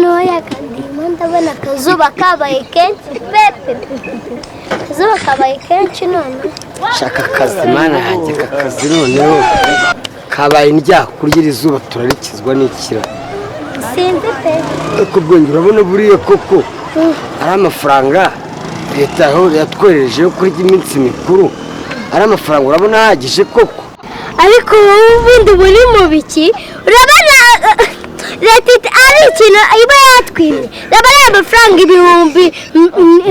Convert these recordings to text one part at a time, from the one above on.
ntoya kandi ndabona akazuba kabaye kenshi pepe akazuba kabaye kenshi none shaka akazi mana yanjye kakazi noneho kabaye ndya kurya izuba turarikizwa n'ikira sinzi pe ariko Bwenge urabona buriye koko ari amafaranga leta aho yatwereje yo kurya iminsi mikuru ari amafaranga urabona ahagije koko ariko ubundi buri mu biki urabona leta ari ikintu iba yatwimye urabona amafaranga ibihumbi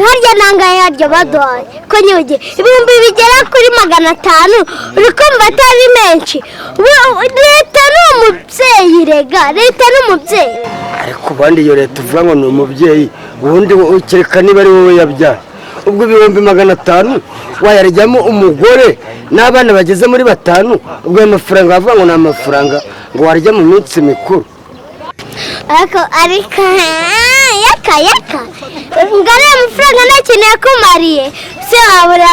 harya nangahe harya baduhaye ko nyuge ibihumbi bigera kuri 500 uri kumva atari menshi leta ni umubyeyi rega leta ni umubyeyi ariko bandi iyo leta uvuga ngo ni umubyeyi ubundi ukereka niba ari wowe yabyara ubwo ibihumbi 500 wayaryamo umugore n'abana bageze muri 5 ubwo ayo mafaranga bavuga ngo ni amafaranga ngo warya mu minsi mikuru ariko yaka ngare amafaranga nta kintu yakumariye se wabura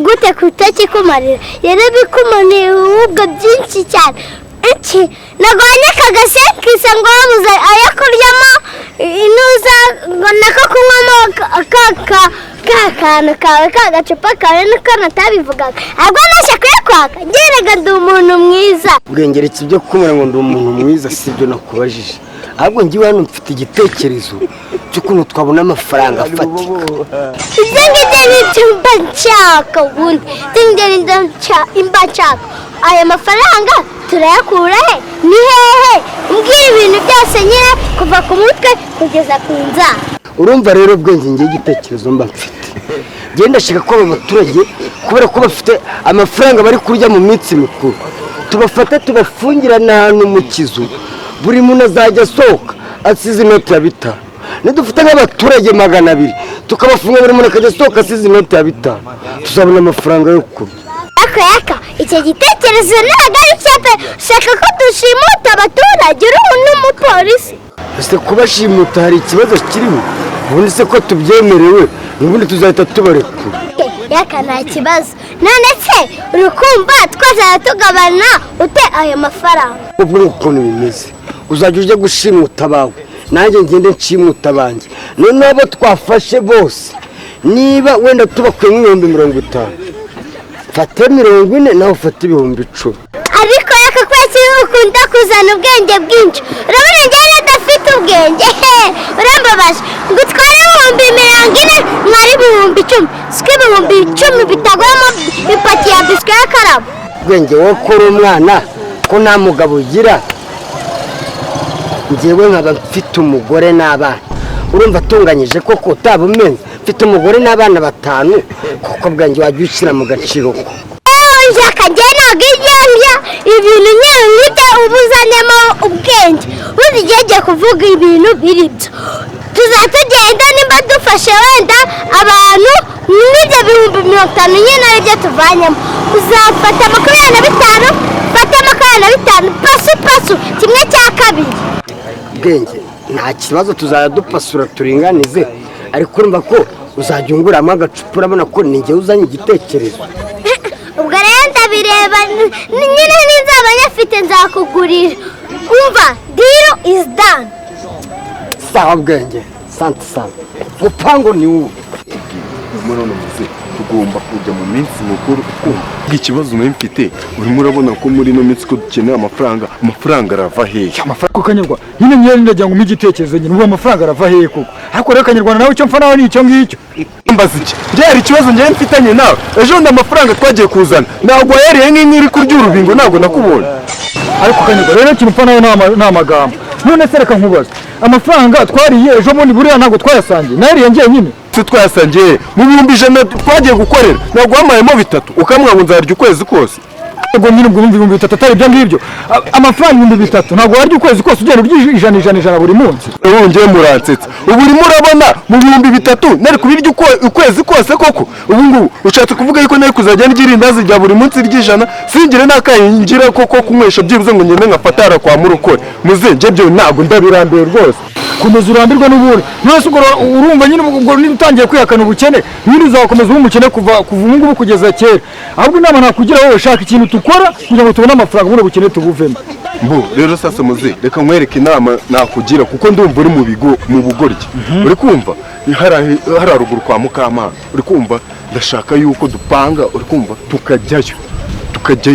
gute kutakikumarira rero bikumaniye ubwo byinshi cyane iki nagwanye kagasekisa ngo wabuze aya kuryamo inuza ngo nako kunywamo kakana kawe kagacupa kawe nuko natabivugaga ahubwo nashaka yakwaka ngerega ndi umuntu mwiza Bwenge ibyo kumura ngo ndi umuntu mwiza sibyo nakubajije ahubwo ngiwe hano mfite igitekerezo cy'ukuntu twabona amafaranga afatika ibyo ngibyo nshaka ubundi nshaka aya mafaranga turayakura he ni hehe mbwira ibintu byose nyine kuva ku mutwe kugeza ku nzara urumva rero Bwenge ngiye igitekerezo mba mfite genda shaka ko aba baturage kubera ko bafite amafaranga bari kurya mu minsi mikuru tubafata tubafungirana ahantu mu kizu buri muntu azajya asohoka asize inoti ya 5 nidufite nk'abaturage 200 tukabafunga buri muntu akajya asohoka asize inoti ya 5 tuzabona amafaranga yo kurya yaka icyo gitekerezo ntabwo ari cyape shaka ko dushimuta abaturage uri n'umupolisi ese kubashimuta hari ikibazo kirimo ubundi se ko tubyemerewe ubundi tuzahita tubarekura yaka nta kibazo none se urukumva twazajya tugabana ute ayo mafaranga ubwo ukuntu bimeze uzajya ujya gushimuta abawe nanjye ngende nshimuta abanjye noneho abo twafashe bose niba wenda tubakuyemo 50 fate 40 nawe ufate 10,000 ariko yaka kwese ukunda kuzana ubwenge bwinshi urabona njyewe ndafite ubwenge urambabaje ngo utware 40,000 mwari 10,000 sike 10,000 bitagwamo ipaki ya biswi y'akarabo Bwenge wowe kora umwana ko nta mugabo ugira njyewe nkaba mfite umugore n'abana urumva atunganyije koko utabumenye mfite umugore n'abana 5 kuko Bwenge wajya ushyira mu gaciro ko Yaka ntabwo igenda ibintu nyine nk'ute ubuzanemo ubwenge ubundi igihe kuvuga ibintu biri byo tuzatugenda nimba dufashe wenda abantu n'ibyo 50,000 nyine aribyo tuvanyemo uzafata 25 fata 25 pasu kimwe cya kabiri Bwenge nta kibazo tuzajya dupasura turinganize ariko urumva ko uzajya unguramo agacupa urabona ko ni njye uzanye igitekerezo ubwo rero ndabireba nyine n'inzaba nyafite nzakugurira umva deal is done sawa Bwenge sante sana mupango ni uwo murano muze tugomba kujya mu minsi mukuru ikibazo nayo mfite urimo urabona ko muri no minsi ko dukeneye amafaranga arava hehe amafaranga kanyarwa nyine nyine ndagira ngo umigitekerezo nyine ubu amafaranga arava hehe koko ariko rero kanyarwanda nawe icyo mfa nawe ni icyo ngicyo mbaza iki byari ikibazo njye mfitanye nawe ejo ndamafaranga twagiye kuzana ntabwo yariye nk'iri kurya urubingo ntabwo nakubonye ariko kanyarwa rero ikintu mfa nawe ni amagambo none se reka nkubaza amafaranga twariye ejo bundi buriya ntabwo twayasangiye nariye njye nyine twayasangiye mu 100 twagiye gukorera ntabwo wamayemo 3 ukamwa ngo nzarya ukwezi kose ubwo nyine ubwo 3,000 atari ibyo ngibyo amafaranga 3,000 ntabwo warya ukwezi kose ugenda urya ijana buri munsi ubu ngiye muransetsa ubu urimo urabona mu 3,000 nari kubirya ukwezi kose koko ubu ngubu ushatse kuvuga yuko nari kuzajya ngira indazi rya buri munsi ry'ijana singire nakayingira koko kunywesha byibuze ngo ngende ngafatara kwa murokore muzenje byo ntabwo ndabirambiwe rwose komeza urambirwa n'uburi mwese ubwo urumva nyine ubwo nitangiye kwihakana ubukene nyine uzakomeza uba umukene kuva ubu ngubu kugeza kera ahubwo inama nakugira wowe shaka ikintu tukora kugira ngo tubone amafaranga muri ubukene tubuvemo mbu rero sasa muze reka nkwereke inama nakugira kuko ndumva uri mu bugoryi uri kumva hari haruguru kwa Mukamana uri kumva ndashaka yuko dupanga uri kumva tukajyayo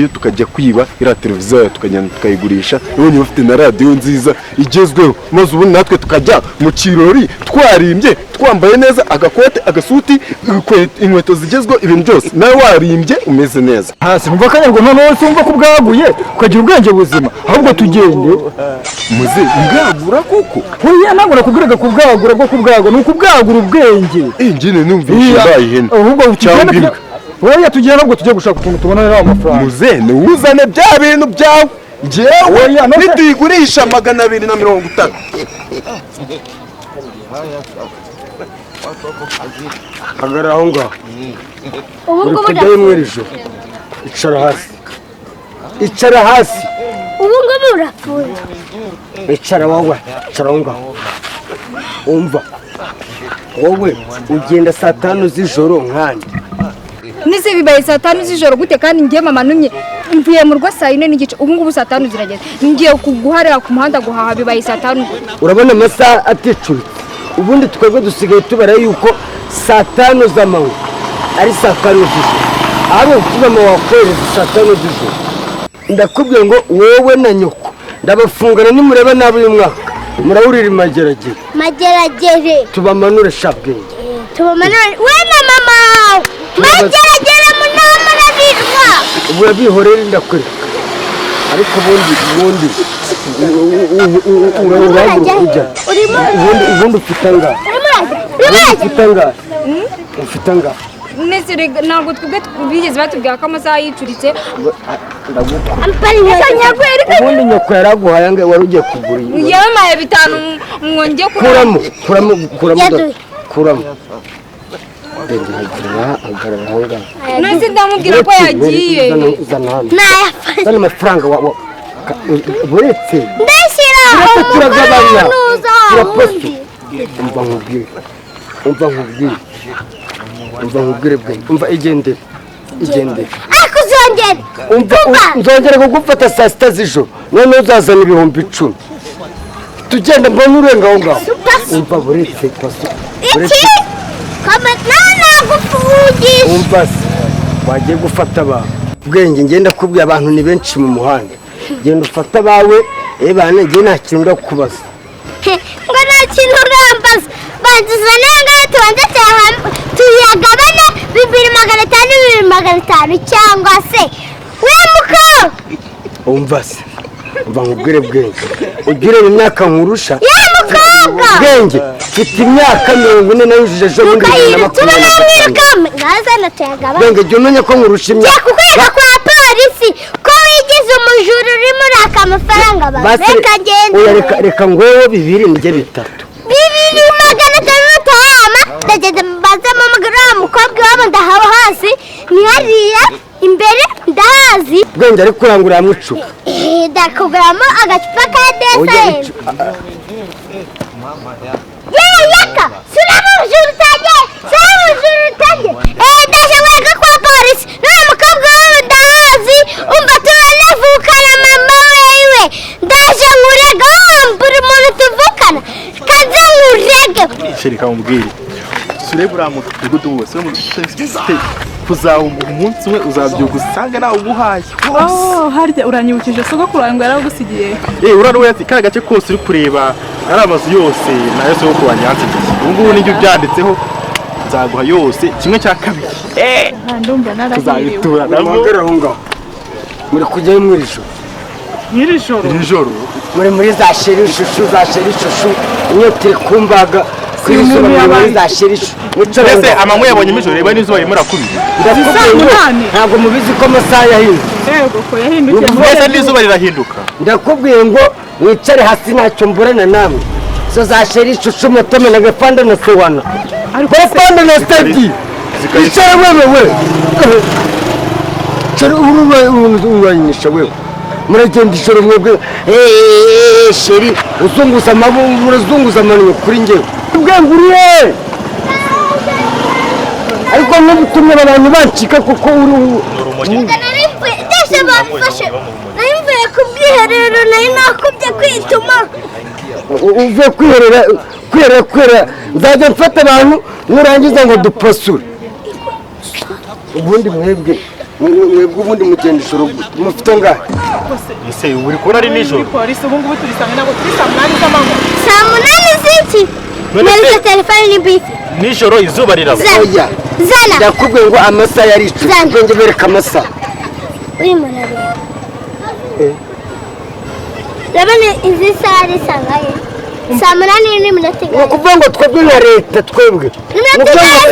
tukajya kwiba iriya televiziyo tukagenda tukayigurisha none bafite na radio nziza igezweho maze ubu natwe tukajya mu kirori twarimbye twambaye neza agakote agasuti inkweto zigezweho ibintu byose nawe warimbye umeze neza hasi numva kanyarwa noneho simva ko bwaguye ukagira ubwenge buzima ahubwo tugende muze ngagura kuko oya ntabwo nakubwiraga kubwagura bwo kubwagura ni ukubwagura ubwenge njye numvise mbaye ihene ahubwo ukigenda oya tugiye nabwo tujye gushaka ukuntu tubona amafaranga muze uzane bya bintu byawe jewe nituyigurisha 230 hagarara aho ngaho uri kujyayo mwirijo icara hasi ubu ngubu urapfuye icara wowe icara aho ngaho umva wowe ugenda saa 5 z'ijoro nkandi nise bibaye saa 5 z'ijoro gute kandi ngiye mama numye mvuye mu rugo saa 4 n'igice ubu ngubu saa 5 zirageze ngiye kuguharira ku muhanda guhaha bibaye saa 5 urabona amasaha aticuritse ubundi twebwe dusigaye tubara yuko saa 5 z'amanywa ari saa 5 z'ijoro abo tubama wakoreza saa 5 z'ijoro ndakubwiye ngo wowe na nyoko ndabafungana nimureba nabi uyu mwaka murawurira mageragere tubamanure shabwenge tubamanure we na mama mageragere munamurabirwa ubu yabihorera ndakwereka ariko ubundi ubundi ufite angahe nese ntabwo twebwe bigeze batubwira ko amasaha yicuritse ubundi nyoko yaraguhaye ngo wari ugiye kugura yamaye 5 mwonge kuramo agarara nese ndamubwira ko yagiye zana amafaranga buretse ndashyira turagabanya umukozi umva nkubwire bwe umva igendere ariko nzongera kugufata saa 6 z'ijoro none uzazana 10,000 tugenda mbona urenga aho ngaho umva buretse iki kama nagufugisha umva wagiye gufata abantu Bwenge ngenda kubwira abantu ni benshi mu muhanda genda ufata bawe bane ngiye nta kintu ndakubaza ngo nta kintu urambaza banziza nangaye tubanze tuyagabane 2,500 cyangwa se wimuka umva se umva nkubwire Bwenge ugire imyaka nkurusha Bwenge mfite imyaka 40 nayujije ejo bundi Bwenge jya umenya ko nkurusha imyaka kukwereka kwa polisi ko wigize umujura urimo uraka amafaranga reka ngende reka ngowe 2 nige 3 2,500 tama ndageze mbaza mu mukobwa wabo ndahawe hasi ni hariya imbere ndahazi Bwenge ariko urangurira mucuka ndakuguramo agacupa ka desayeni Yaka suramujura utange ndashobora kwa polisi n'uwo mukobwa wawe ndahazi umva turanavukana mama wewe ndaje nkurega buri muntu tuvukana kaze nkurege shirika umbwire surebura mu tugudu wose mu tufite kuzawumva umunsi umwe uzabyuka usanga nawe ubuhaye harya uranyibukije sogokuru wawe ngo yaragusigiye urano wese ka gace kose uri kureba ari amazu yose nayo sogokuru wanyansigiye ubu nibyo byanditseho nzaguha yose kimwe cya kabiri ndumva narahiriwe tuzabitura namagara aho ngaho muri kujyayo mw'ijoro muri za sherishushu iyo turi kumbaga muri za sherishushu mbese amanywa yabonye imijoro reba n'izuba rimwe rakubira ntabwo mubizi ko amasaha yahindutse mbese n'izuba rirahinduka ndakubwiye ngo mwicare hasi ntacyo mburana namwe zo za sherishushu mutome na gapanda na sewana gapanda na stadi icare wewe cari urubanyisha wewe muragenda ijoro mwebwe sheri uzunguza murazunguza amano kuri njyewe Bwenge uriye ariko n'ubutumye abantu bancika kuko uri Bafashe narimvuye ko ku bwiherero nayo nakubye kwituma uvuye kwiherera nzajya mfata abantu nurangiza ngo dupasure ubundi mwebwe ubundi mugenda ijoro gute mufite ngahe ese uri kubona ari nijoro polisi ubu ngubu turisanga ntabwo turi saa munani z'amanywa saa munani z'iki narize telefone ni bifi nijoro izuba rirava oya zana ndakubwiye ngo amasaha yaricu ubwenge bereka amasaha uri murareba urabona izi saha ari sangahe saa munani n'iminota ni ukuvuga ngo twebwe nka leta twebwe ni ukuvuga ngo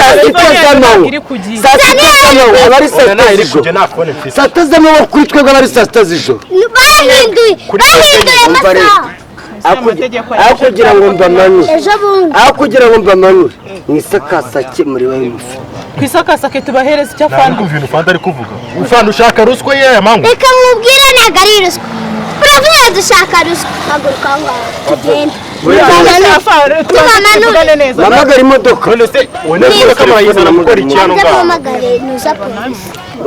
saa sita z'amanywa aba ari saa sita z'ijoro saa sita z'amanywa kuri twebwe aba ari saa sita z'ijoro bahinduye amasaha aho kugira ngo mbamanure ejo bundi aho kugira ngo mbamanure mwisakasake muri babimufite ku isakasake tubahereza icyo afana kumva ibintu ufanda ari kuvuga ufanda ushaka ruswa ye mangu reka nkubwire ntabwo ari ruswa uravuga dushaka ruswa haguruka aho ngaho tugende mamagara imodoka wenda ko amarayizana gukora ikintu ngaho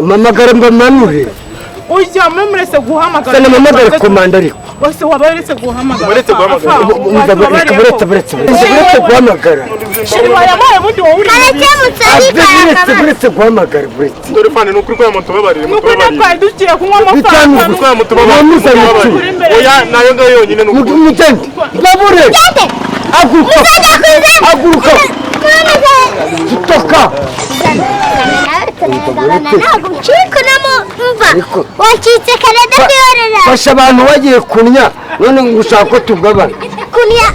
mamagara mbamanure ujya muretse guhamagara sana mamagara komanda ariko bose wabaretse guhamagara uretse guhamagara buretse guhamagara shiri wayabaye bundi wowe uri buretse guhamagara buretse dore fane nukuri ko yamuntu babarire nukuri twari dugiye kunywa amafaranga ko yamuntu babarire oya nayo ngayo yonyine nukuri mugende babure aguruka tutoka ntabwo ucikunamo mva wacitse kanada kwiyorera fasha abantu bagiye kunya none ngo ushaka ko tugabana kunya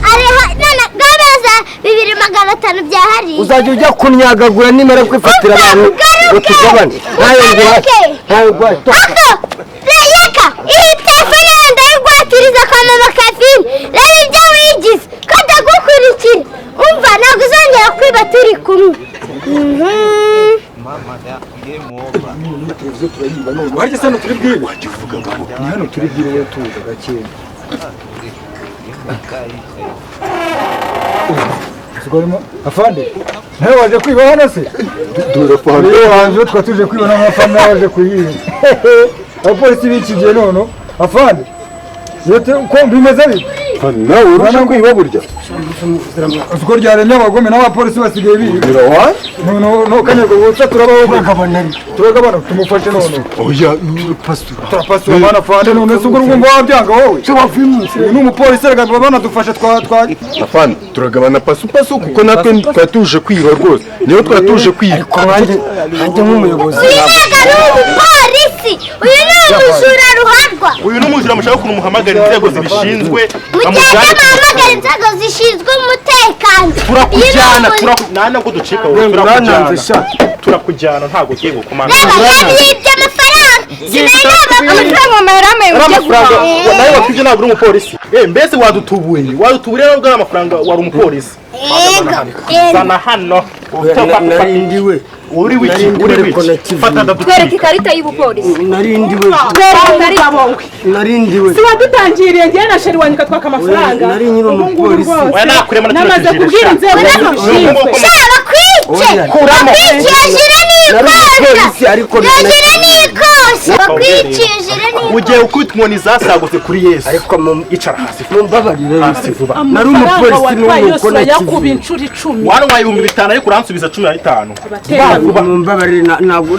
none gabaza 2500 byahari uzajya ujya kunyagagura nimara kwifatira abantu ngo tugabane ntayo ngwaye Yaka iyi telefone yenda yigwatiriza kwa mama Kafini rero ibyo wigize ko ndagukurikira umva ntabwo uzongera kwiba turi kumwe Wajya sano turi bwire ni hano turi bwire tuza gakeya Sigorimo afande nawe waje kwiba hano se dore fane waje twatuje kwiba n'amafana waje kuyiba abapolisi bikigiye none afande yote ko bimeze bite nawe urusha kwiba burya uko ryaremye abagome n'abapolisi basigaye biba no kanyego wotsa turagabana tumufashe none oya turapasura mana afande none se urumva wabyanga wowe n'umupolisi rega banadufasha afande turagabana pasu kuko natwe twatuje kwiba rwose niyo twatuje kwiba ariko hanjye nk'umuyobozi uyu ntabwo ari umupolisi uyu ni umujura ruharwa uyu ni umujura mushaka ukuntu muhamagara inzego zibishinzwe muhamagara inzego zishinzwe umutekano turakujyana ntabwo ducika wowe turakujyana ntabwo ugiye gukomanga yibye amafaranga sinayaba amafaranga mayarame ujye guhaha nawe watubye ntabwo uri umupolisi mbese wadutubuye nubwo ari amafaranga wari umupolisi zana hano narindiwe uri wiki fata twereke ikarita y'ubupolisi narindiwe si wadutangiriye njyewe na sheri wanyuka twaka amafaranga nari nyiri umupolisi namaze kubwira inzego zibishinzwe shaba bakwikiye jire n'ikosa ariko jire n'ikosa bakwikiye jire n'ikosa ugiye ukubita inkoni zasagutse kuri Yesu ariko icara hasi mumbabarire hasi vuba nari umupolisi n'uko yakuba inshuro 10 wanwaye 5,000 ariko uransubiza 15 mumbabarire ntabwo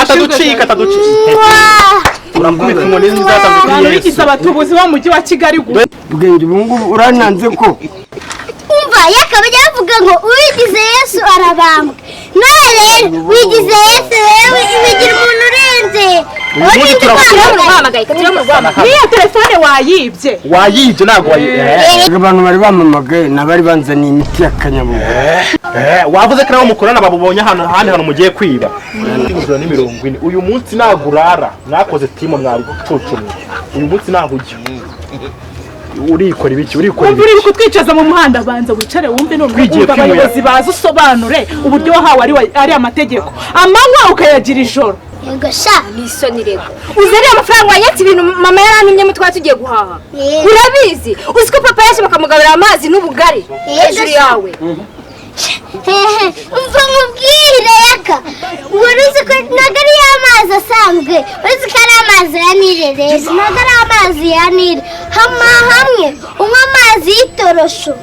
ataducika urakubita inkoni zasagutse kuri Yesu bigize abatubuzi bo mu mujyi wa Kigali Bwenge ubu ngubu urananze ko umva yakabajya bavuga ngo uwigize Yesu arabambwa none rero wigize Yesu wewe ibigira umuntu urenze niyo telefone wayibye ntabwo abantu bari bamamagaye nabari banzaniye imiti y'akanyabugu wavuze ko nabo mukorana babubonye hano mugiye kwiba ijana n'40 uyu munsi ntabwo urara mwakoze timu mwari gucucumye uyu munsi ntabwo ujya urikora ibiki uri kutwicaza mu muhanda banza wicare wumve none umva abayobozi baza usobanure uburyo wahawe ari amategeko amanywa ukayagira ijoro yego sha nisoni rego uzariye amafaranga wanyatse ibintu mama yarantumye mu twari tugiye guhaha urabizi uzi ko papa yaje bakamugabira amazi n'ubugari hejuru yawe umva mubwire Yaka wari uzi ko ntabwo ari amazi asanzwe uzi ko ari amazi ya nile rero ntabwo ari amazi ya nile hamwe unywa amazi y'itorosho